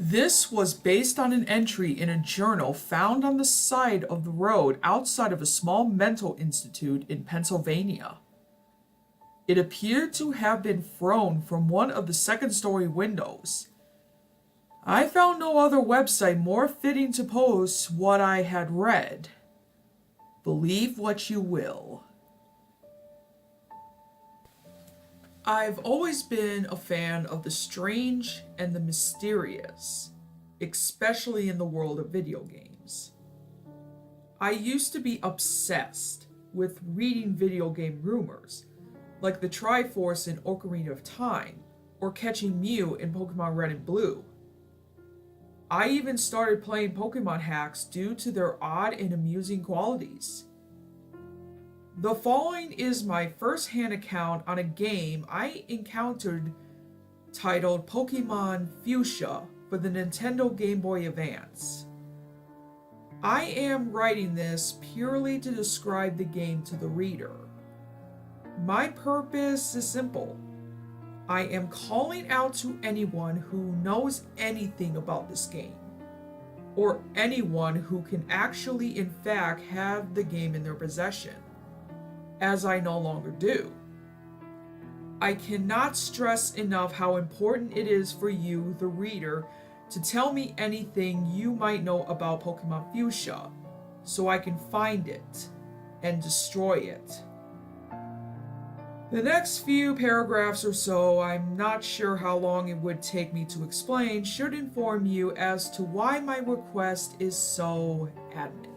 This was based on an entry in a journal found on the side of the road outside of a small mental institute in Pennsylvania. It appeared to have been thrown from one of the second-story windows. I found no other website more fitting to post what I had read. Believe what you will. I've always been a fan of the strange and the mysterious, especially in the world of video games. I used to be obsessed with reading video game rumors, like the Triforce in Ocarina of Time, or catching Mew in Pokemon Red and Blue. I even started playing Pokemon hacks due to their odd and amusing qualities. The following is my first-hand account on a game I encountered titled Pokemon Fuchsia for the Nintendo Game Boy Advance. I am writing this purely to describe the game to the reader. My purpose is simple. I am calling out to anyone who knows anything about this game, or anyone who can actually in fact have the game in their possession, as I no longer do. I cannot stress enough how important it is for you, the reader, to tell me anything you might know about Pokemon Fuchsia, so I can find it and destroy it. The next few paragraphs or so, I'm not sure how long it would take me to explain, should inform you as to why my request is so adamant.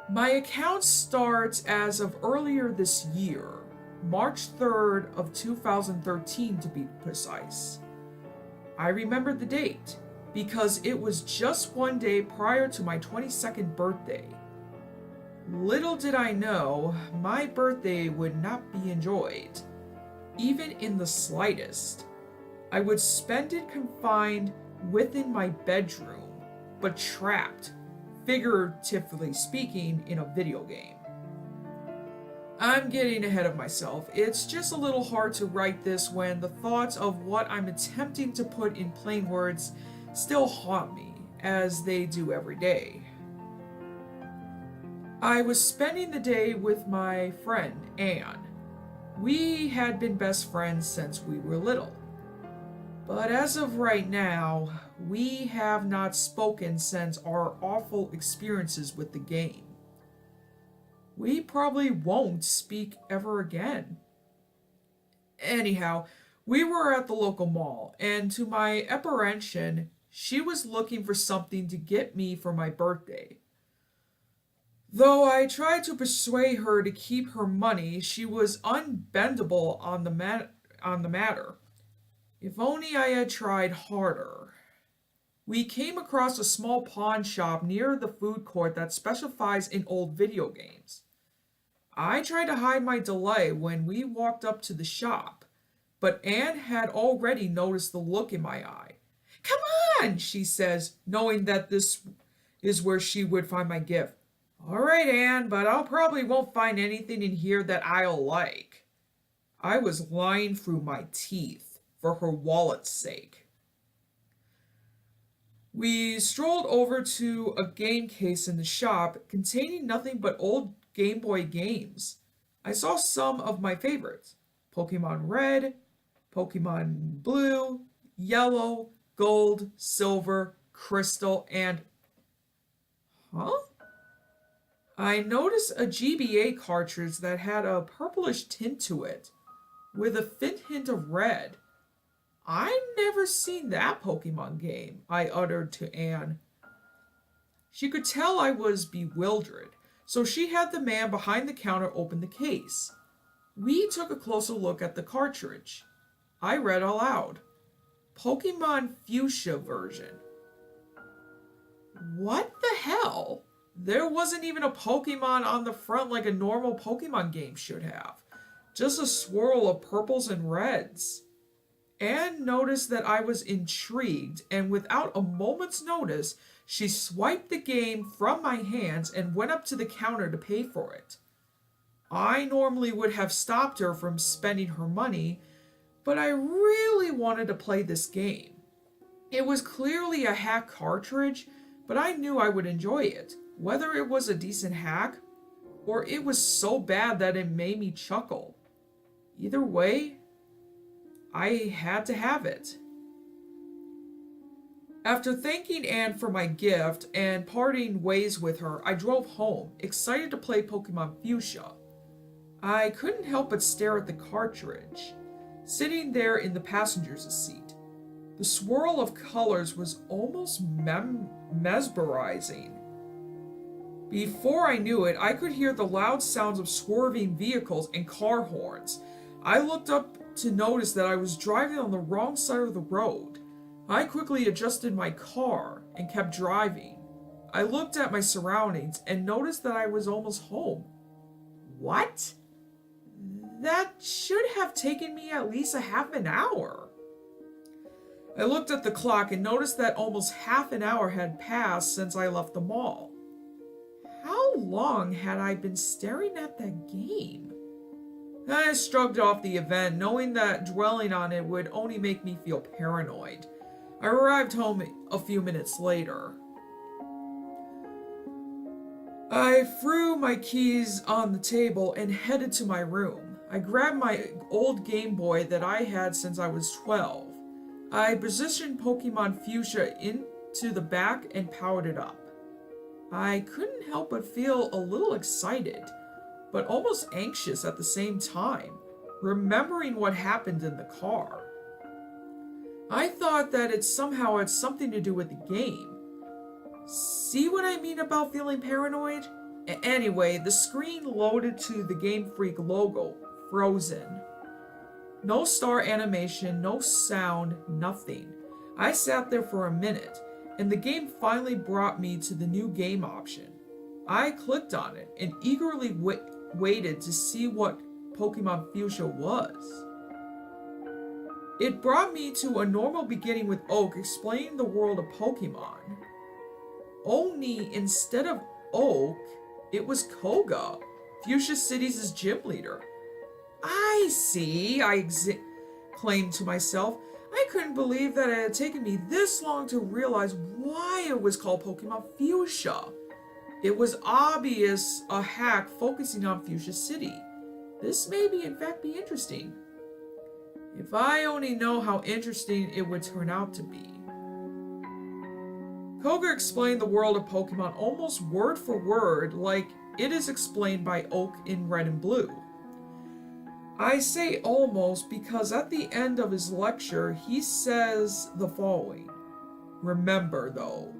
My account starts as of earlier this year, March 3rd of 2013 to be precise. I remember the date because it was just one day prior to my 22nd birthday. Little did I know, my birthday would not be enjoyed, even in the slightest. I would spend it confined within my bedroom, but trapped, figuratively speaking, in a video game. I'm getting ahead of myself. It's just a little hard to write this when the thoughts of what I'm attempting to put in plain words still haunt me, as they do every day. I was spending the day with my friend, Anne. We had been best friends since we were little. But as of right now, we have not spoken since our awful experiences with the game. We probably won't speak ever again. Anyhow, we were at the local mall, and to my apprehension, she was looking for something to get me for my birthday. Though I tried to persuade her to keep her money, she was unbendable on the matter. If only I had tried harder. We came across a small pawn shop near the food court that specializes in old video games. I tried to hide my delight when we walked up to the shop, but Anne had already noticed the look in my eye. "Come on," she says, knowing that this is where she would find my gift. "All right, Anne, but I'll probably won't find anything in here that I'll like." I was lying through my teeth for her wallet's sake. We strolled over to a game case in the shop containing nothing but old Game Boy games. I saw some of my favorites: Pokemon Red, Pokemon Blue, Yellow, Gold, Silver, Crystal, and... Huh? I noticed a GBA cartridge that had a purplish tint to it, with a faint hint of red. "I've never seen that Pokemon game," I uttered to Anne. She could tell I was bewildered, so she had the man behind the counter open the case. We took a closer look at the cartridge. I read aloud, "Pokemon Fuchsia version." What the hell? There wasn't even a Pokemon on the front like a normal Pokemon game should have. Just a swirl of purples and reds. Anne noticed that I was intrigued, and without a moment's notice, she swiped the game from my hands and went up to the counter to pay for it. I normally would have stopped her from spending her money, but I really wanted to play this game. It was clearly a hack cartridge, but I knew I would enjoy it, whether it was a decent hack or it was so bad that it made me chuckle. Either way, I had to have it. After thanking Anne for my gift and parting ways with her, I drove home, excited to play Pokemon Fuchsia. I couldn't help but stare at the cartridge, sitting there in the passenger's seat. The swirl of colors was almost mesmerizing. Before I knew it, I could hear the loud sounds of swerving vehicles and car horns. I looked up to notice that I was driving on the wrong side of the road. I quickly adjusted my car and kept driving. I looked at my surroundings and noticed that I was almost home. What? That should have taken me at least a half an hour. I looked at the clock and noticed that almost half an hour had passed since I left the mall. How long had I been staring at that game? I shrugged off the event, knowing that dwelling on it would only make me feel paranoid. I arrived home a few minutes later. I threw my keys on the table and headed to my room. I grabbed my old Game Boy that I had since I was 12. I positioned Pokemon Fuchsia into the back and powered it up. I couldn't help but feel a little excited, but almost anxious at the same time, remembering what happened in the car. I thought that it somehow had something to do with the game. See what I mean about feeling paranoid? Anyway, the screen loaded to the Game Freak logo, frozen. No star animation, no sound, nothing. I sat there for a minute, and the game finally brought me to the new game option. I clicked on it and eagerly waited to see what Pokemon Fuchsia was. It brought me to a normal beginning with Oak explaining the world of Pokemon. Only instead of Oak, it was Koga, Fuchsia City's gym leader. I see, I exclaimed to myself. I couldn't believe that it had taken me this long to realize why it was called Pokemon Fuchsia. It was obvious a hack focusing on Fuchsia City. This may in fact be interesting. If I only know how interesting it would turn out to be. Koga explained the world of Pokemon almost word for word like it is explained by Oak in Red and Blue. I say almost because at the end of his lecture, he says the following. Remember, though,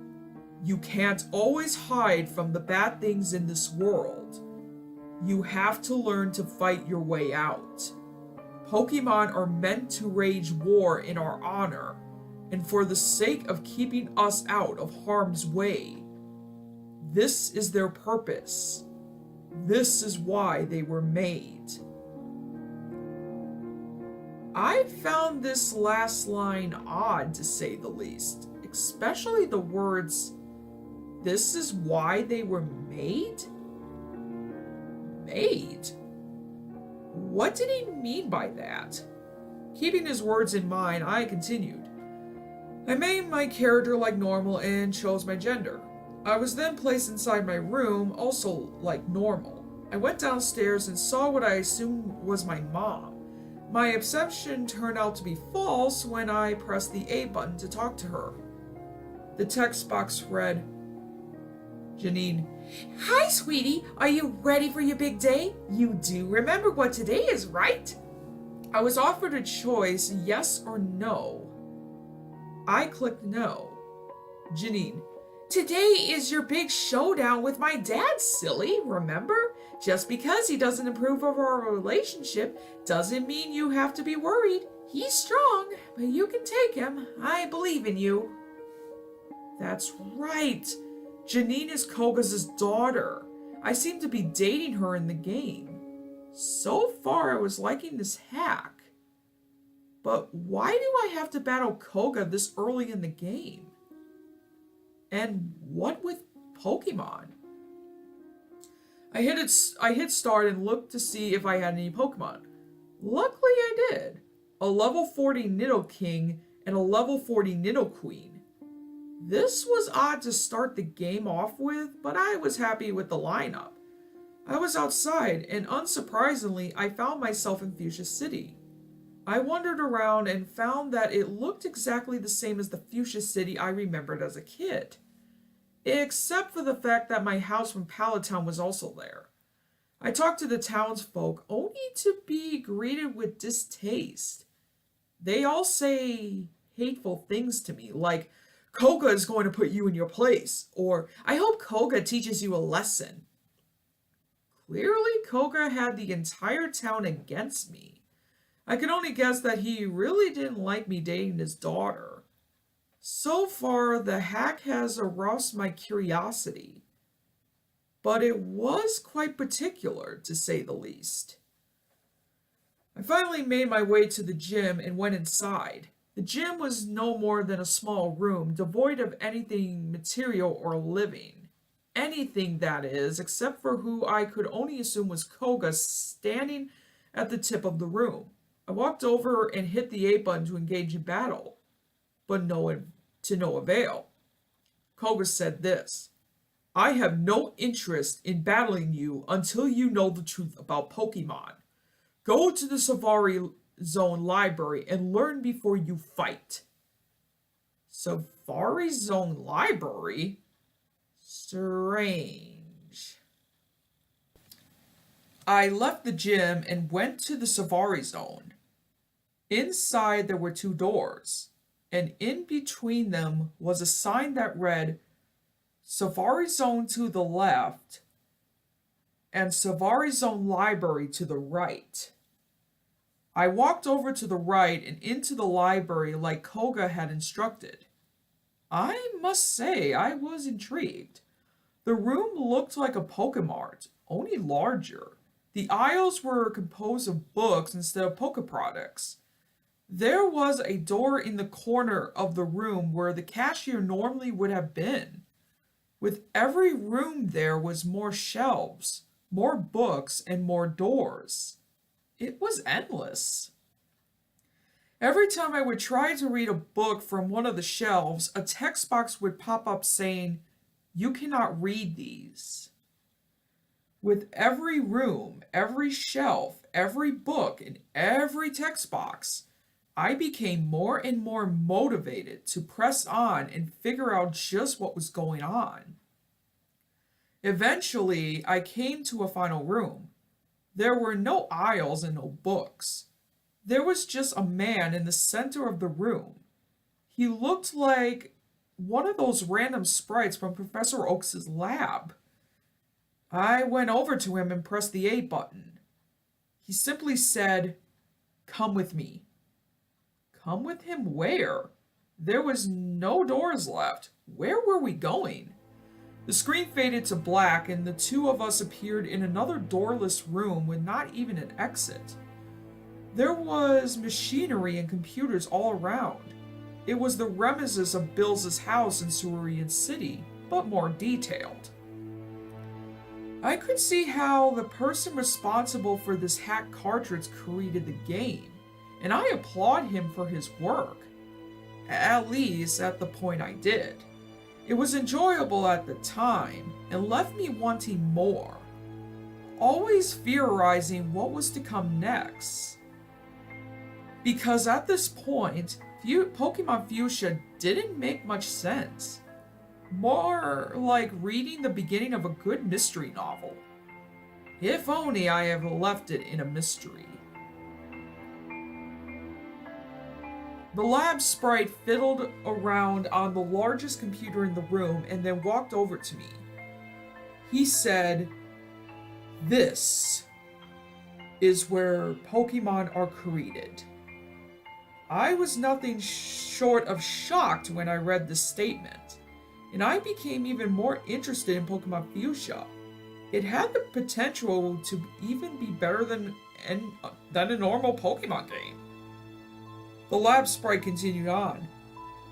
you can't always hide from the bad things in this world. You have to learn to fight your way out. Pokemon are meant to wage war in our honor, and for the sake of keeping us out of harm's way. This is their purpose. This is why they were made. I found this last line odd, to say the least, especially the words, "This is why they were made?" Made? What did he mean by that? Keeping his words in mind, I continued. I made my character like normal and chose my gender. I was then placed inside my room, also like normal. I went downstairs and saw what I assumed was my mom. My perception turned out to be false when I pressed the A button to talk to her. The text box read, Janine, "Hi, sweetie. Are you ready for your big day? You do remember what today is, right?" I was offered a choice, yes or no. I clicked no. Janine, "Today is your big showdown with my dad, silly, remember? Just because he doesn't approve of our relationship doesn't mean you have to be worried. He's strong, but you can take him. I believe in you." That's right. Janine is Koga's daughter. I seem to be dating her in the game. So far, I was liking this hack. But why do I have to battle Koga this early in the game? And what with Pokemon? I hit start and looked to see if I had any Pokemon. Luckily I did. a level 40 Nidoking, and a level 40 Nidoqueen. This was odd to start the game off with, but I was happy with the lineup. I was outside, and unsurprisingly, I found myself in Fuchsia City. I wandered around and found that it looked exactly the same as the Fuchsia City I remembered as a kid, except for the fact that my house from Pallet Town was also there. I talked to the townsfolk only to be greeted with distaste. They all say hateful things to me, like, Koga is going to put you in your place, or I hope Koga teaches you a lesson. Clearly, Koga had the entire town against me. I could only guess that he really didn't like me dating his daughter. So far, the hack has aroused my curiosity, but it was quite particular, to say the least. I finally made my way to the gym and went inside. The gym was no more than a small room, devoid of anything material or living. Anything, that is, except for who I could only assume was Koga standing at the tip of the room. I walked over and hit the A button to engage in battle, but to no avail. Koga said this: I have no interest in battling you until you know the truth about Pokemon. Go to the Safari Zone library and learn before you fight. Safari Zone library? Strange. I left the gym and went to the Safari Zone. Inside there were two doors, and in between them was a sign that read Safari Zone to the left and Safari Zone library to the right. I walked over to the right and into the library like Koga had instructed. I must say I was intrigued. The room looked like a Pokemart, only larger. The aisles were composed of books instead of Poke products. There was a door in the corner of the room where the cashier normally would have been. With every room there was more shelves, more books, and more doors. It was endless. Every time I would try to read a book from one of the shelves, a text box would pop up saying, "You cannot read these." With every room, every shelf, every book, and every text box, I became more and more motivated to press on and figure out just what was going on. Eventually, I came to a final room. There were no aisles and no books. There was just a man in the center of the room. He looked like one of those random sprites from Professor Oak's lab. I went over to him and pressed the A button. He simply said, "Come with me." Come with him where? There was no doors left. Where were we going? The screen faded to black and the two of us appeared in another doorless room with not even an exit. There was machinery and computers all around. It was the reminiscence of Bill's house in Cerulean City, but more detailed. I could see how the person responsible for this hack cartridge created the game, and I applaud him for his work. At least at the point I did. It was enjoyable at the time and left me wanting more, always theorizing what was to come next. Because at this point, Pokemon Fuchsia didn't make much sense. More like reading the beginning of a good mystery novel. If only I had left it in a mystery. The lab sprite fiddled around on the largest computer in the room and then walked over to me. He said, "This is where Pokemon are created." I was nothing short of shocked when I read this statement, and I became even more interested in Pokemon Fuchsia. It had the potential to even be better than a normal Pokemon game. The lab sprite continued on.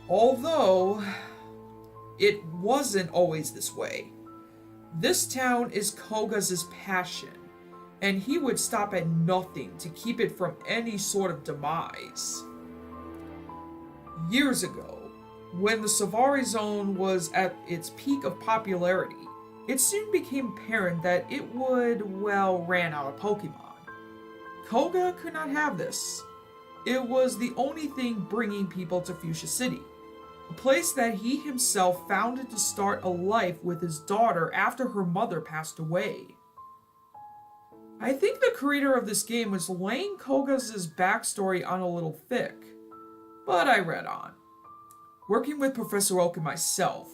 Although, it wasn't always this way. This town is Koga's passion, and he would stop at nothing to keep it from any sort of demise. Years ago, when the Savari Zone was at its peak of popularity, it soon became apparent that it would, ran out of Pokemon. Koga could not have this. It was the only thing bringing people to Fuchsia City, a place that he himself founded to start a life with his daughter after her mother passed away. I think the creator of this game was laying Koga's backstory on a little thick, but I read on. Working with Professor Oak and myself,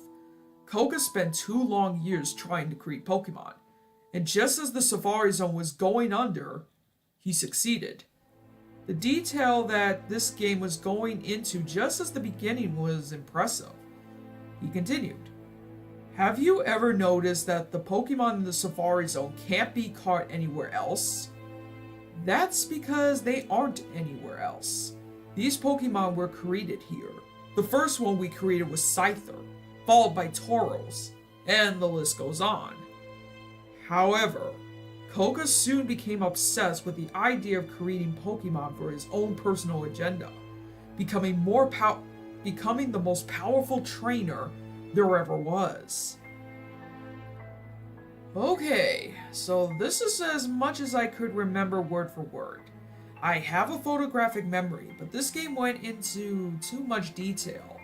Koga spent 2 long years trying to create Pokemon, and just as the Savari Zone was going under, he succeeded. The detail that this game was going into just as the beginning was impressive. He continued, "Have you ever noticed that the Pokemon in the Savari Zone can't be caught anywhere else? That's because they aren't anywhere else. These Pokemon were created here. The first one we created was Scyther, followed by Tauros, and the list goes on." However, Koga soon became obsessed with the idea of creating Pokemon for his own personal agenda, becoming the most powerful trainer there ever was. Okay, so this is as much as I could remember word for word. I have a photographic memory, but this game went into too much detail.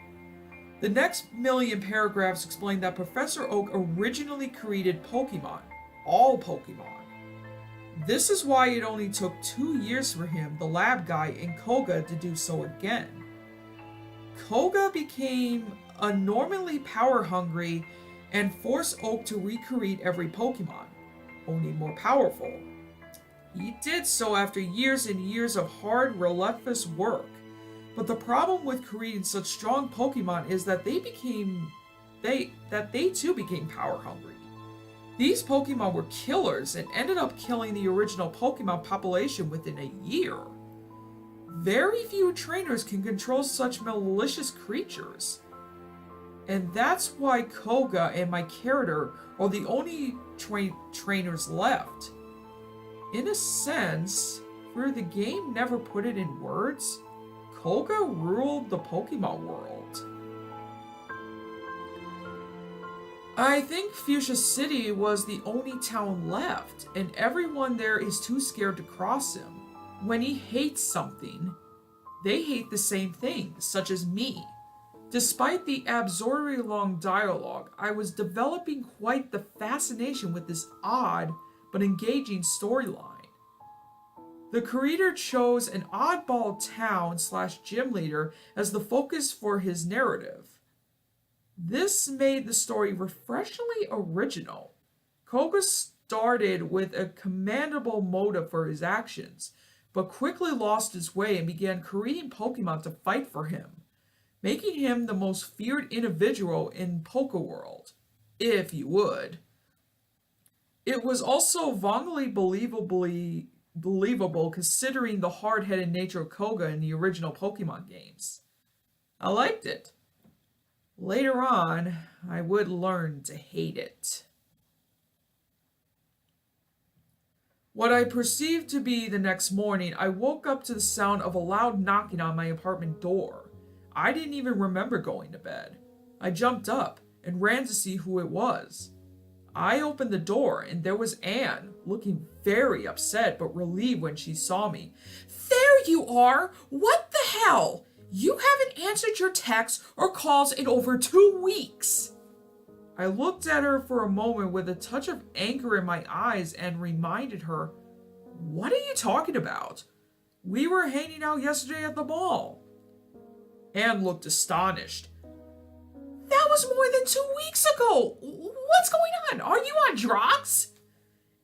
The next million paragraphs explain that Professor Oak originally created Pokemon, all Pokemon. This is why it only took 2 years for him, the lab guy, and Koga to do so again. Koga became abnormally power-hungry and forced Oak to recreate every Pokemon, only more powerful. He did so after years and years of hard, relentless work, but the problem with creating such strong Pokemon is that they too became power-hungry. These Pokemon were killers and ended up killing the original Pokemon population within a year. Very few trainers can control such malicious creatures. And that's why Koga and my character are the only trainers left. In a sense, where the game never put it in words, Koga ruled the Pokemon world. I think Fuchsia City was the only town left, and everyone there is too scared to cross him. When he hates something, they hate the same thing, such as me. Despite the absurdly long dialogue, I was developing quite the fascination with this odd but engaging storyline. The creator chose an oddball town/gym leader as the focus for his narrative. This made the story refreshingly original. Koga started with a commendable motive for his actions, but quickly lost his way and began creating Pokemon to fight for him, making him the most feared individual in Poke World, if you would. It was also vaguely believable considering the hard-headed nature of Koga in the original Pokemon games. I liked it. Later on, I would learn to hate it. What I perceived to be the next morning, I woke up to the sound of a loud knocking on my apartment door. I didn't even remember going to bed. I jumped up and ran to see who it was. I opened the door and there was Anne, looking very upset but relieved when she saw me. "There you are! What the hell? You haven't answered your texts or calls in over 2 weeks." I looked at her for a moment with a touch of anger in my eyes and reminded her, "What are you talking about? We were hanging out yesterday at the mall." Anne looked astonished. "That was more than 2 weeks ago. What's going on? Are you on drugs?"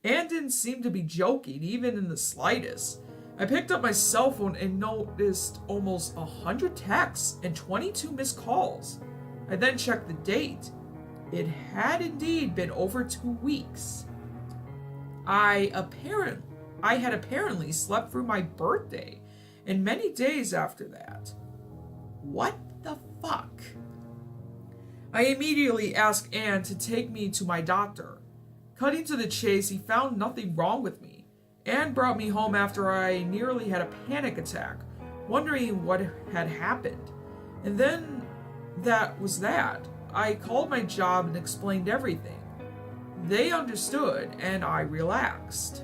Anne didn't seem to be joking, even in the slightest. I picked up my cell phone and noticed almost 100 texts and 22 missed calls. I then checked the date. It had indeed been over 2 weeks. I had apparently slept through my birthday and many days after that. What the fuck? I immediately asked Anne to take me to my doctor. Cutting to the chase, he found nothing wrong with me. Anne brought me home after I nearly had a panic attack, wondering what had happened. And then that was that. I called my job and explained everything. They understood, and I relaxed.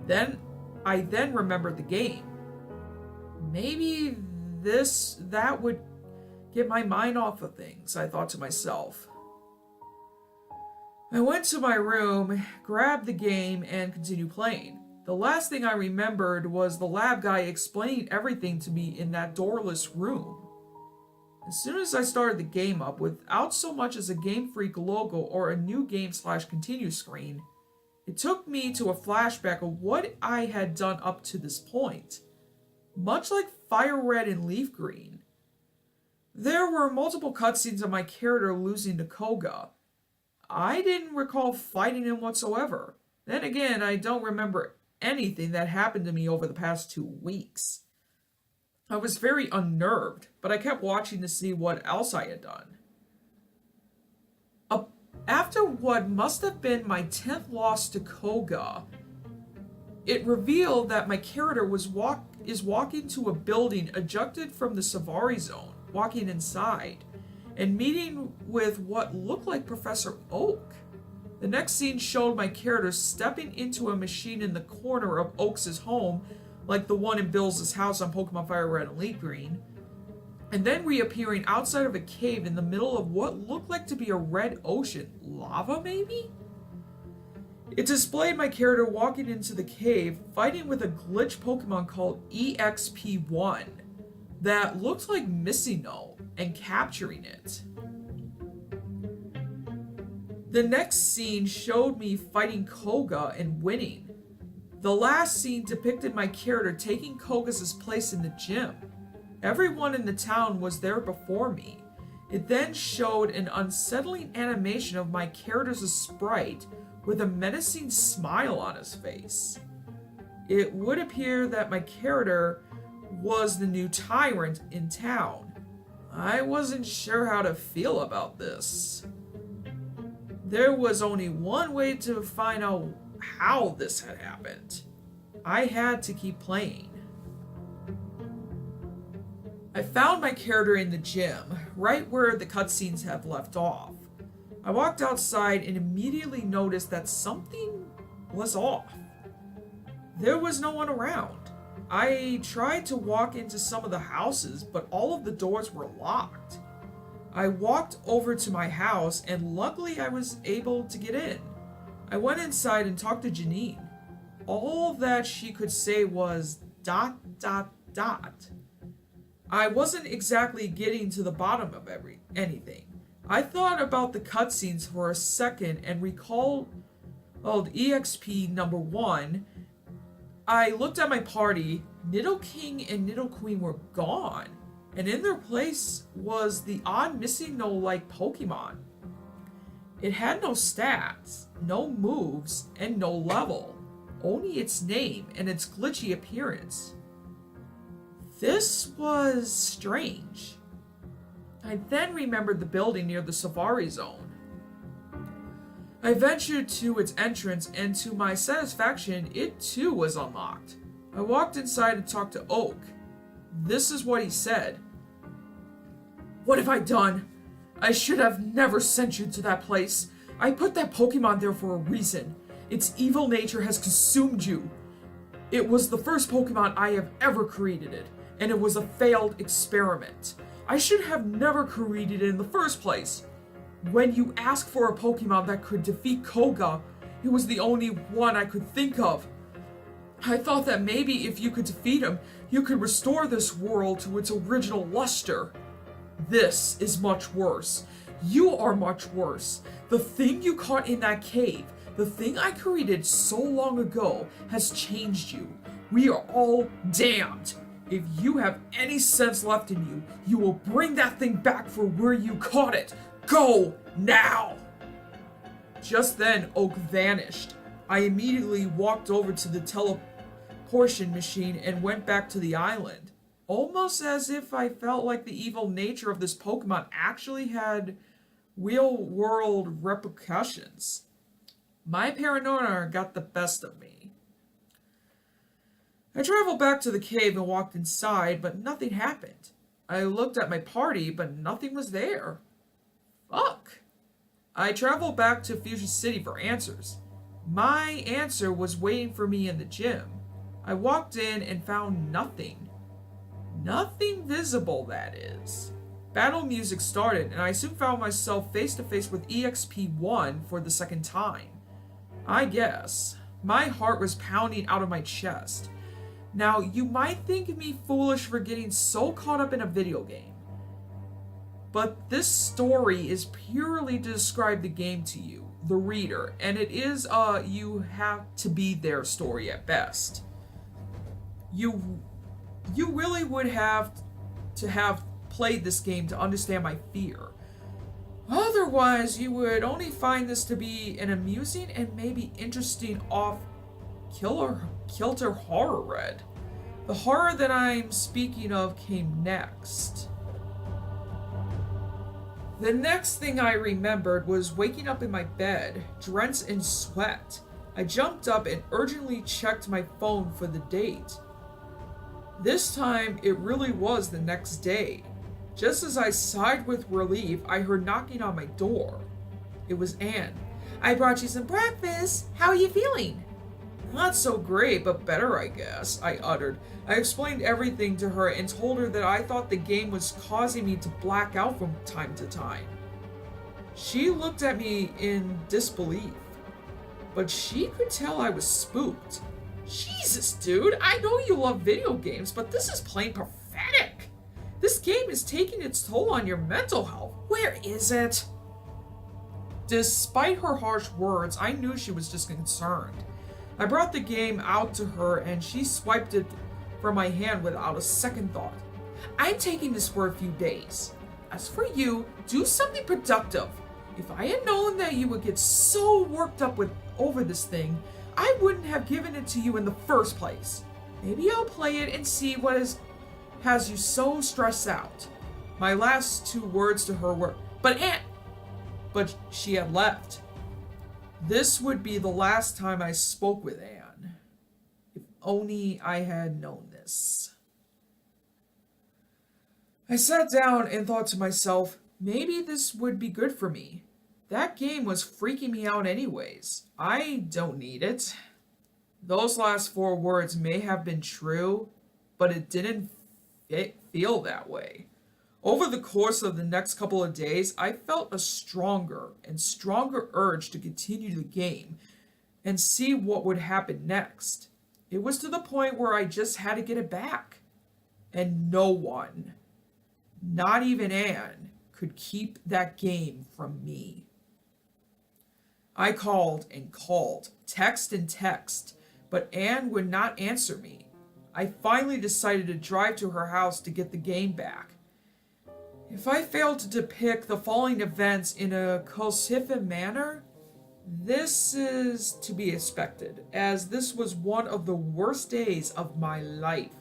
Then I remembered the game. Maybe that would get my mind off of things, I thought to myself. I went to my room, grabbed the game, and continued playing. The last thing I remembered was the lab guy explaining everything to me in that doorless room. As soon as I started the game up, without so much as a Game Freak logo or a new game/continue screen, it took me to a flashback of what I had done up to this point. Much like Fire Red and Leaf Green, there were multiple cutscenes of my character losing to Koga. I didn't recall fighting him whatsoever. Then again, I don't remember anything that happened to me over the past 2 weeks. I was very unnerved, but I kept watching to see what else I had done. After what must have been my 10th loss to Koga, it revealed that my character is walking to a building ejected from the Savari Zone, walking inside, and meeting with what looked like Professor Oak. The next scene showed my character stepping into a machine in the corner of Oak's home, like the one in Bill's house on Pokemon Fire Red and Leaf Green, and then reappearing outside of a cave in the middle of what looked like to be a red ocean. Lava, maybe? It displayed my character walking into the cave, fighting with a glitch Pokemon called EXP1 that looked like Missino, and capturing it. The next scene showed me fighting Koga and winning. The last scene depicted my character taking Koga's place in the gym. Everyone in the town was there before me. It then showed an unsettling animation of my character's sprite with a menacing smile on his face. It would appear that my character was the new tyrant in town. I wasn't sure how to feel about this. There was only one way to find out how this had happened. I had to keep playing. I found my character in the gym, right where the cutscenes have left off. I walked outside and immediately noticed that something was off. There was no one around. I tried to walk into some of the houses, but all of the doors were locked. I walked over to my house, and luckily I was able to get in. I went inside and talked to Janine. All that she could say was ... I wasn't exactly getting to the bottom of anything. I thought about the cutscenes for a second and recalled EXP number 1. I looked at my party. Nidoking and Nidoqueen were gone, and in their place was the odd Missino-like Pokemon. It had no stats, no moves, and no level, only its name and its glitchy appearance. This was strange. I then remembered the building near the Savari Zone. I ventured to its entrance, and to my satisfaction, it too was unlocked. I walked inside and talked to Oak. This is what he said. "What have I done? I should have never sent you to that place. I put that Pokemon there for a reason. Its evil nature has consumed you. It was the first Pokemon I have ever created, and it was a failed experiment. I should have never created it in the first place. When you asked for a Pokemon that could defeat Koga, it was the only one I could think of. I thought that maybe if you could defeat him, you could restore this world to its original luster. This is much worse. You are much worse. The thing you caught in that cave, the thing I created so long ago, has changed you. We are all damned. If you have any sense left in you, you will bring that thing back for where you caught it. Go now!" Just then, Oak vanished. I immediately walked over to the teleportation machine and went back to the island, almost as if I felt like the evil nature of this Pokemon actually had real-world repercussions. My paranoia got the best of me. I traveled back to the cave and walked inside, but nothing happened. I looked at my party, but nothing was there. Fuck. I traveled back to Fuchsia City for answers. My answer was waiting for me in the gym. I walked in and found nothing. Nothing visible, that is. Battle music started, and I soon found myself face to face with EXP-1 for the second time. I guess. My heart was pounding out of my chest. Now, you might think me foolish for getting so caught up in a video game. But this story is purely to describe the game to you, the reader, and it is you have to be there story at best. You really would have to have played this game to understand my fear. Otherwise, you would only find this to be an amusing and maybe interesting off-kilter horror read. The horror that I'm speaking of came next. The next thing I remembered was waking up in my bed, drenched in sweat. I jumped up and urgently checked my phone for the date. This time, it really was the next day. Just as I sighed with relief, I heard knocking on my door. It was Anne. "I brought you some breakfast. How are you feeling?" "Not so great, but better, I guess," I uttered. I explained everything to her and told her that I thought the game was causing me to black out from time to time. She looked at me in disbelief, but she could tell I was spooked. "Jesus, dude, I know you love video games, but this is plain pathetic. This game is taking its toll on your mental health. Where is it?" Despite her harsh words, I knew she was just concerned. I brought the game out to her and she swiped it from my hand without a second thought. "I'm taking this for a few days. As for you, do something productive. If I had known that you would get so worked up over this thing, I wouldn't have given it to you in the first place. Maybe I'll play it and see what has you so stressed out." My last two words to her were, But she had left. This would be the last time I spoke with Anne. If only I had known this. I sat down and thought to myself, maybe this would be good for me. That game was freaking me out anyways. I don't need it. Those last four words may have been true, but it didn't feel that way. Over the course of the next couple of days, I felt a stronger and stronger urge to continue the game and see what would happen next. It was to the point where I just had to get it back. And no one, not even Anne, could keep that game from me. I called and called, text and text, but Anne would not answer me. I finally decided to drive to her house to get the game back. If I failed to depict the following events in a cohesive manner, this is to be expected, as this was one of the worst days of my life.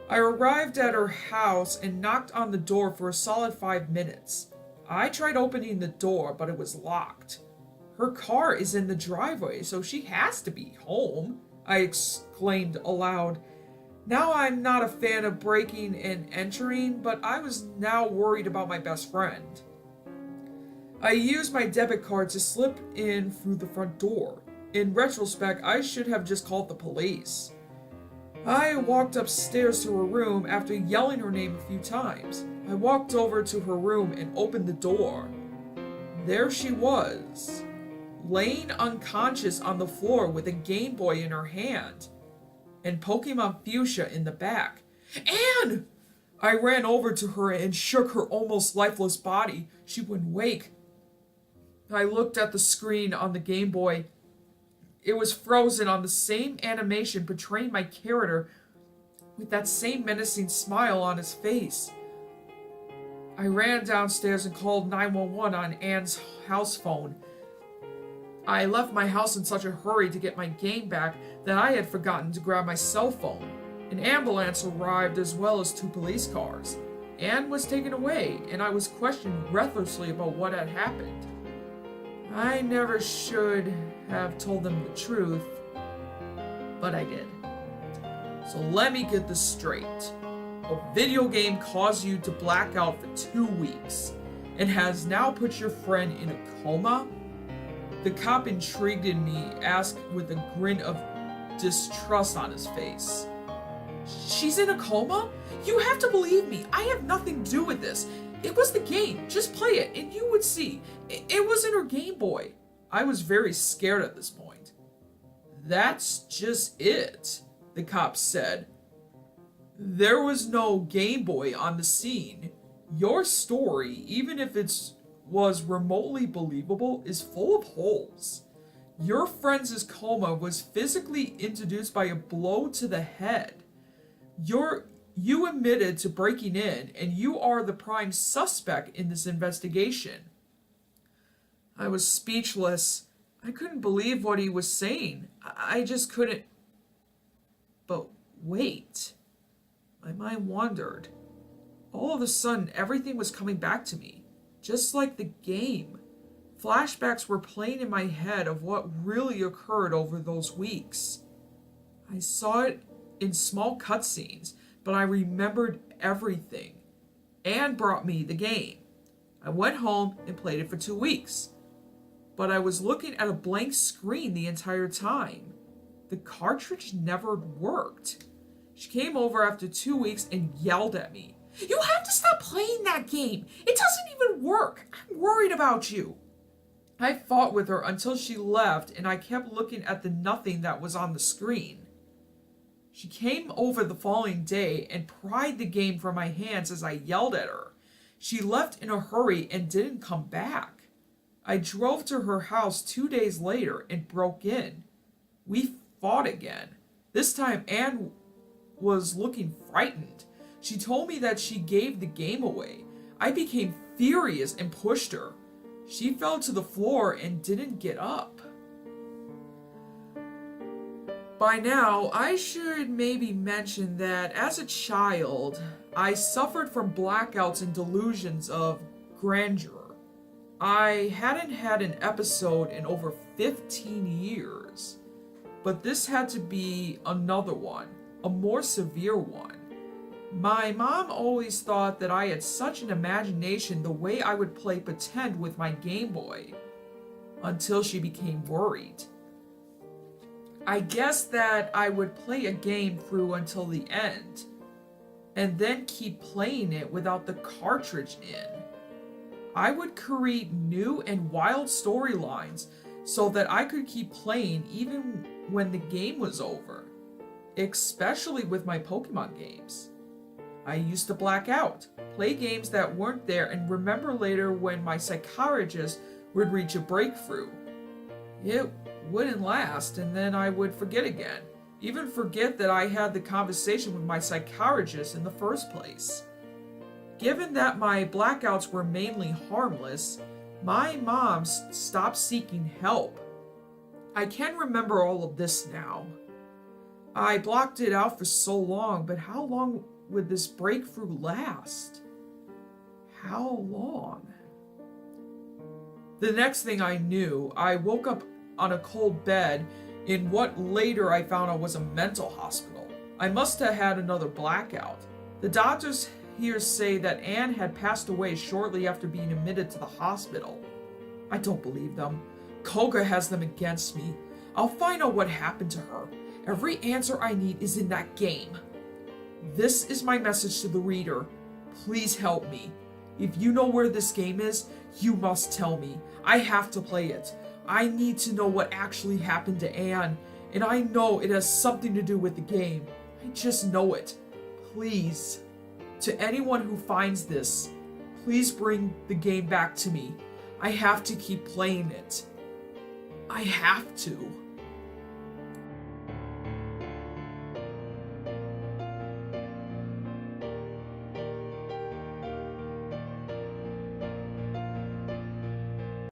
I arrived at her house and knocked on the door for a solid 5 minutes. I tried opening the door, but it was locked. Her car is in the driveway, so she has to be home, I exclaimed aloud. Now I'm not a fan of breaking and entering, but I was now worried about my best friend. I used my debit card to slip in through the front door. In retrospect, I should have just called the police. I walked upstairs to her room after yelling her name a few times. I walked over to her room and opened the door. There she was, laying unconscious on the floor with a Game Boy in her hand and Pokemon Fuchsia in the back. "Anne!" I ran over to her and shook her almost lifeless body. She wouldn't wake. I looked at the screen on the Game Boy. It was frozen on the same animation portraying my character with that same menacing smile on his face. I ran downstairs and called 911 on Anne's house phone. I left my house in such a hurry to get my game back that I had forgotten to grab my cell phone. An ambulance arrived as well as 2 police cars. Anne was taken away, and I was questioned breathlessly about what had happened. I never should have told them the truth, but I did. So let me get this straight. A video game caused you to black out for 2 weeks and has now put your friend in a coma? The cop, intrigued in me, asked with a grin of distrust on his face. She's in a coma? You have to believe me. I have nothing to do with this. It was the game. Just play it and you would see. It was in her Game Boy. I was very scared at this point. That's just it, the cop said. There was no Game Boy on the scene. Your story, even if it was remotely believable, is full of holes. Your friend's coma was physically induced by a blow to the head. You admitted to breaking in, and you are the prime suspect in this investigation. I was speechless. I couldn't believe what he was saying. I just couldn't. But wait. My mind wandered. All of a sudden, everything was coming back to me, just like the game. Flashbacks were playing in my head of what really occurred over those weeks. I saw it in small cutscenes, but I remembered everything. Anne brought me the game. I went home and played it for 2 weeks. But I was looking at a blank screen the entire time. The cartridge never worked. She came over after 2 weeks and yelled at me. You have to stop playing that game. It doesn't even work. I'm worried about you. I fought with her until she left, and I kept looking at the nothing that was on the screen. She came over the following day and pried the game from my hands as I yelled at her. She left in a hurry and didn't come back. I drove to her house 2 days later and broke in. We fought again. This time Anne was looking frightened. She told me that she gave the game away. I became furious and pushed her. She fell to the floor and didn't get up. By now, I should maybe mention that as a child, I suffered from blackouts and delusions of grandeur. I hadn't had an episode in over 15 years, but this had to be another one, a more severe one. My mom always thought that I had such an imagination the way I would play pretend with my Game Boy, until she became worried. I guess that I would play a game through until the end, and then keep playing it without the cartridge in. I would create new and wild storylines so that I could keep playing even when the game was over, especially with my Pokemon games. I used to black out, play games that weren't there, and remember later when my psychologist would reach a breakthrough. It wouldn't last, and then I would forget again. Even forget that I had the conversation with my psychologist in the first place. Given that my blackouts were mainly harmless, my mom stopped seeking help. I can remember all of this now. I blocked it out for so long, but how long would this breakthrough last? How long? The next thing I knew, I woke up on a cold bed in what later I found out was a mental hospital. I must have had another blackout. The doctors here say that Anne had passed away shortly after being admitted to the hospital. I don't believe them. Koga has them against me. I'll find out what happened to her. Every answer I need is in that game. This is my message to the reader. Please help me. If you know where this game is, you must tell me. I have to play it. I need to know what actually happened to Anne, and I know it has something to do with the game. I just know it. Please. To anyone who finds this, please bring the game back to me. I have to keep playing it. I have to.